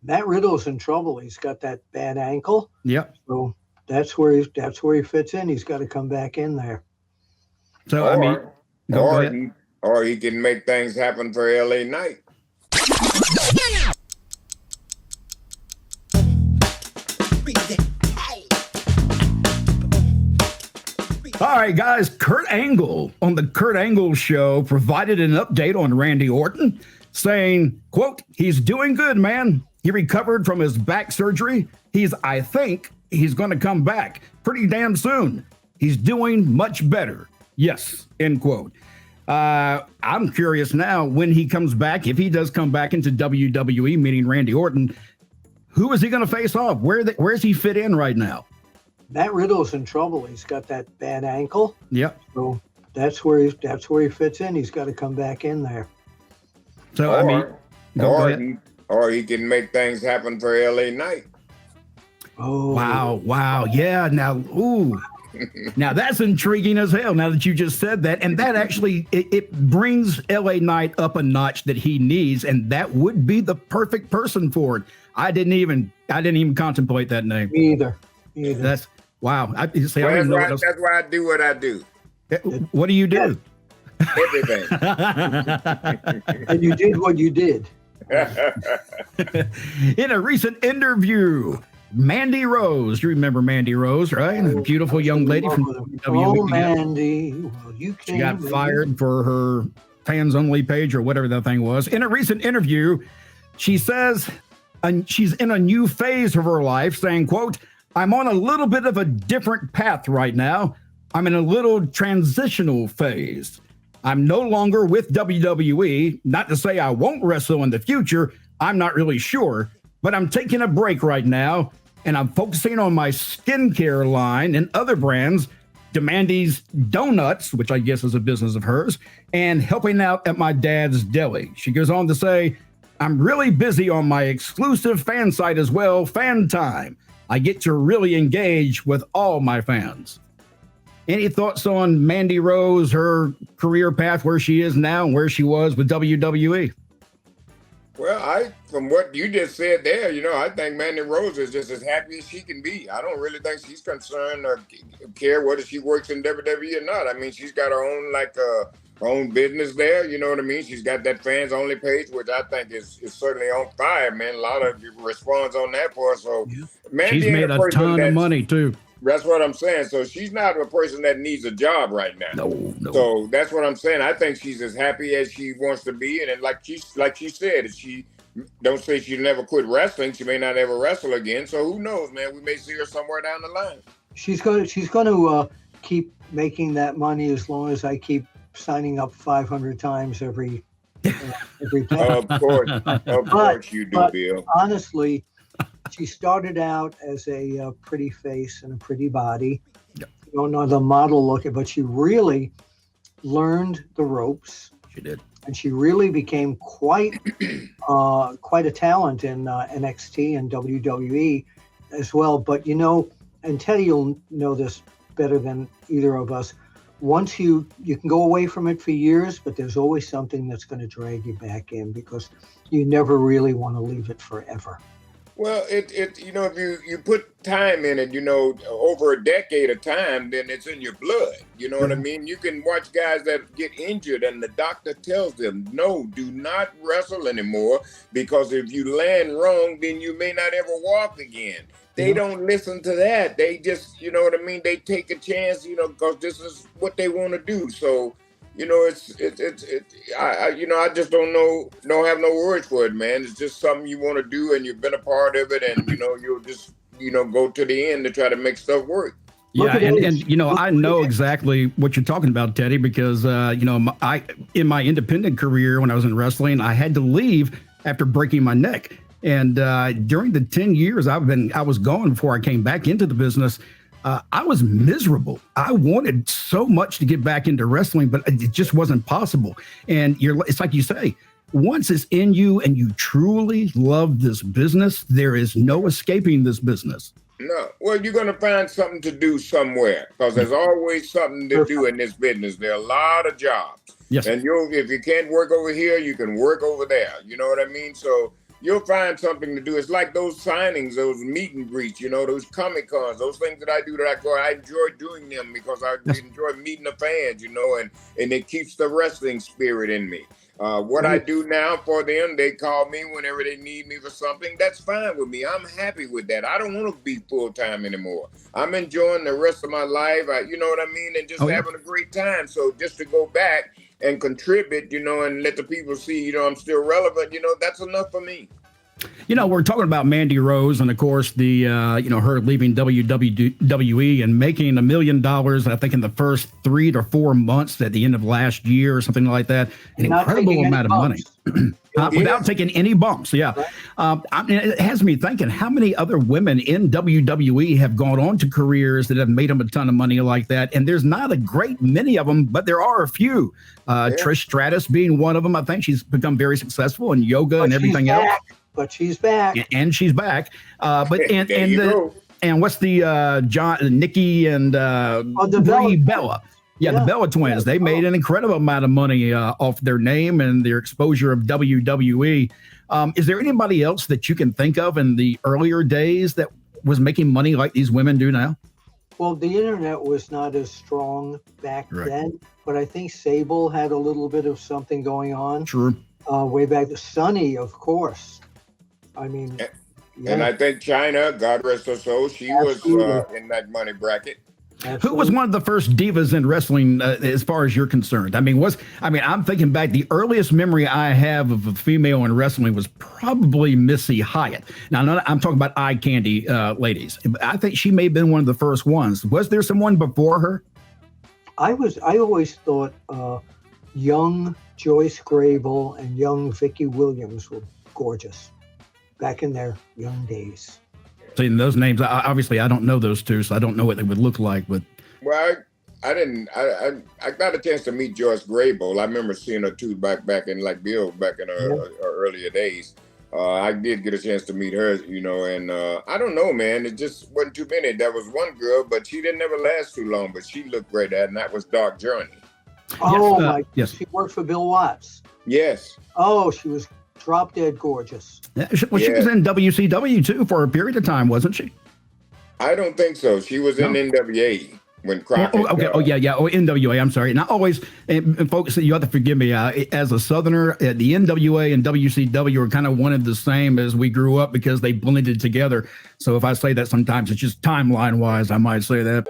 Matt Riddle's in trouble. He's got that bad ankle. Yep. So that's where he fits in. He's got to come back in there. So or, I mean, go ahead. he can make things happen for LA Knight. All right, guys, Kurt Angle on the Kurt Angle Show provided an update on Randy Orton, saying, quote, he's doing good, man. He recovered from his back surgery. I think he's going to come back pretty damn soon. He's doing much better. Yes, end quote. I'm curious now when he comes back, if he does come back into WWE, meaning Randy Orton, who is he going to face off? Where's he fit in right now? Matt Riddle's in trouble. He's got that bad ankle. Yep. So that's where he fits in. He's got to come back in there. So I mean, go ahead. Or he can make things happen for LA Knight. Oh wow, yeah. Now, now that's intriguing as hell. Now that you just said that, and that actually it brings LA Knight up a notch that he needs, and that would be the perfect person for it. I didn't even contemplate that name. Me either. That's wow. That's why I do what I do. What do you do? Everything. And you did what you did. In a recent interview, Mandy Rose, you remember Mandy Rose, right? A beautiful young lady from WWE. Oh, Mandy. Well, she got fired for her fans-only page or whatever that thing was. In a recent interview, she says she's in a new phase of her life, saying, quote, I'm on a little bit of a different path right now. I'm in a little transitional phase. I'm no longer with WWE. Not to say I won't wrestle in the future. I'm not really sure, but I'm taking a break right now, and I'm focusing on my skincare line and other brands, Demandy's Donuts, which I guess is a business of hers, and helping out at my dad's deli. She goes on to say, I'm really busy on my exclusive fan site as well, Fan Time. I get to really engage with all my fans. Any thoughts on Mandy Rose, her career path, where she is now and where she was with WWE? Well, from what you just said there, I think Mandy Rose is just as happy as she can be. I don't really think she's concerned or care whether she works in WWE or not. I mean, she's got her own her own business there. You know what I mean? She's got that fans only page, which I think is certainly on fire, man. A lot of response on that for her. So Mandy she's made a ton of money too. That's what I'm saying. So she's not a person that needs a job right now. No. So that's what I'm saying. I think she's as happy as she wants to be. And then like she said, if she don't say she'll never quit wrestling, she may not ever wrestle again. So who knows, man? We may see her somewhere down the line. She's going to keep making that money as long as I keep signing up 500 times every time. Of course you do, Bill. Honestly, she started out as a pretty face and a pretty body. Yep. You don't know the model look, but she really learned the ropes. She did. And she really became quite a talent in NXT and WWE as well. But, and Teddy, you'll know this better than either of us. Once you can go away from it for years, but there's always something that's going to drag you back in because you never really want to leave it forever. Well, if you put time in it, over a decade of time, then it's in your blood. You know what I mean? You can watch guys that get injured and the doctor tells them, no, do not wrestle anymore because if you land wrong, then you may not ever walk again. They don't listen to that. They just, they take a chance, because this is what they want to do. So, I just don't have no words for it, man. It's just something you want to do and you've been a part of it and, you'll just, go to the end to try to make stuff work. Yeah, and I know exactly what you're talking about, Teddy, because, in my independent career when I was in wrestling, I had to leave after breaking my neck. And during the 10 years I was gone before I came back into the business, I was miserable. I wanted so much to get back into wrestling, but it just wasn't possible. And it's like you say, once it's in you and you truly love this business, there is no escaping this business. No. Well, you're going to find something to do somewhere because there's always something to do in this business. There are a lot of jobs. Yes. And if you can't work over here, you can work over there. You know what I mean? So you'll find something to do. It's like those signings, those meet and greets, those Comic Cons, those things that I do I enjoy doing them because I enjoy meeting the fans, and it keeps the wrestling spirit in me. What I do now for them, they call me whenever they need me for something. That's fine with me. I'm happy with that. I don't want to be full-time anymore. I'm enjoying the rest of my life, you know what I mean, and just having a great time. So just to go back and contribute, and let the people see, I'm still relevant, that's enough for me. We're talking about Mandy Rose and, of course, the her leaving WWE and making $1 million, I think, in the first 3 to 4 months at the end of last year or something like that. An incredible amount of money. Without taking any bumps, Right. It has me thinking, how many other women in WWE have gone on to careers that have made them a ton of money like that? And there's not a great many of them, but there are a few. Trish Stratus being one of them. I think she's become very successful in yoga and everything else. But she's back, and she's back. And what's the Nikki and the Bella? Yeah, the Bella twins. They made an incredible amount of money off their name and their exposure of WWE. Is there anybody else that you can think of in the earlier days that was making money like these women do now? Well, the internet was not as strong back then, but I think Sable had a little bit of something going on. True. Way back, Sunny, of course. I mean, and I think China, God rest her soul, she was in that money bracket. Absolutely. Who was one of the first divas in wrestling, as far as you're concerned? I'm thinking back. The earliest memory I have of a female in wrestling was probably Missy Hyatt. Now, I'm talking about eye candy ladies. I think she may have been one of the first ones. Was there someone before her? I always thought young Joyce Grable and young Vicky Williams were gorgeous back in their young days. See, those names, obviously, I don't know those two, so I don't know what they would look like. But I didn't. I got a chance to meet Joyce Grable. I remember seeing her too back in like Bill back in her earlier days. I did get a chance to meet her, and I don't know, man. It just wasn't too many. There was one girl, but she didn't ever last too long. But she looked great at, and that was Dark Journey. Oh, yes. She worked for Bill Watts. Yes. Oh, she was drop dead gorgeous. Yeah, she was in WCW too for a period of time, wasn't she? I don't think so. She was in NWA when Crockett. NWA. I'm sorry. And I always, and folks, you have to forgive me. As a Southerner, the NWA and WCW are kind of one and the same as we grew up because they blended together. So if I say that sometimes, it's just timeline wise, I might say that.